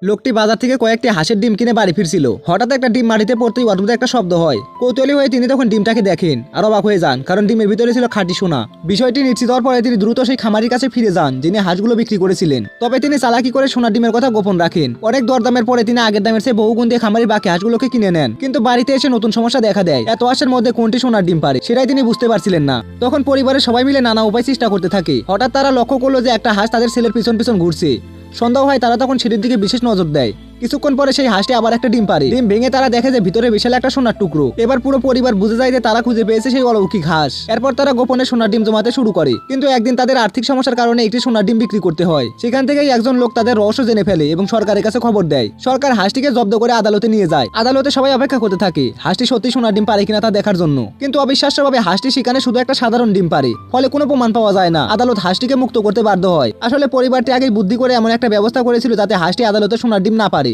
লোকটি বাজার থেকে কয়েকটি হাঁসের ডিম কিনে বাড়ি ফিরছিল। হঠাৎ একটা ডিম মাটিতে পড়তেই অদ্ভুত একটা শব্দ হয়। কৌতূহলী হয়ে তিনি তখন ডিমটাকে দেখেন আর অবাক হয়ে যান, কারণ ডিমের ভিতরে ছিল খাঁটি সোনা। বিষয়টি নিশ্চিত হওয়ার পরে তিনি দ্রুত সেই খামারির কাছে ফিরে যান যিনি হাঁসগুলো বিক্রি করেছিলেন। তবে তিনি চালাকি করে সোনার ডিমের কথা গোপন রাখেন। অনেক দরদামের পরে তিনি আগের দামের চেয়ে বহুগুণ দিয়ে খামারির বাকি হাঁসগুলোকে কিনে নেন। কিন্তু বাড়িতে এসে নতুন সমস্যা দেখা দেয়। এত হাঁসের মধ্যে কোনটি সোনার ডিম পারে সেটাই তিনি বুঝতে পারছিলেন না। তখন পরিবারের সবাই মিলে নানা উপায় চেষ্টা করতে থাকে। হঠাৎ তারা লক্ষ্য করলো যে একটা হাঁস তাদের ছেলের পিছন পিছন ঘুরছে। সন্দেহ হয়, তারা তখন সেটির দিকে বিশেষ নজর দেয়। কিছুক্ষণ পরে সেই হাঁসটি আবার একটা ডিম পারে। ডিম ভেঙে তারা দেখে যে ভিতরে বিশাল একটা সোনার টুকরো। এবার পুরো পরিবার বুঝে যায় যে তারা খুঁজে পেয়েছে সেই অলৌকিক হাঁস। এরপর তারা গোপনে সোনার ডিম জমাতে শুরু করে। কিন্তু একদিন তাদের আর্থিক সমস্যার কারণে একটি সোনার ডিম বিক্রি করতে হয়। সেখান থেকেই একজন লোক তাদের রহস্য জেনে ফেলে এবং সরকারের কাছে খবর দেয়। সরকার হাঁসটিকে জব্দ করে আদালতে নিয়ে যায়। আদালতে সবাই অপেক্ষা করতে থাকে হাঁসটি সত্যি সোনার ডিম পারে কিনা তা দেখার জন্য। কিন্তু অবিশ্বাস্যভাবে হাঁসটি সেখানে শুধু একটা সাধারণ ডিম পারে, ফলে কোনো প্রমাণ পাওয়া যায় না। আদালত হাঁসটিকে মুক্ত করতে বাধ্য হয়। আসলে পরিবারটি আগেই বুদ্ধি করে এমন একটা ব্যবস্থা করেছিল যাতে হাঁসটি আদালতে সোনার ডিম না পারে।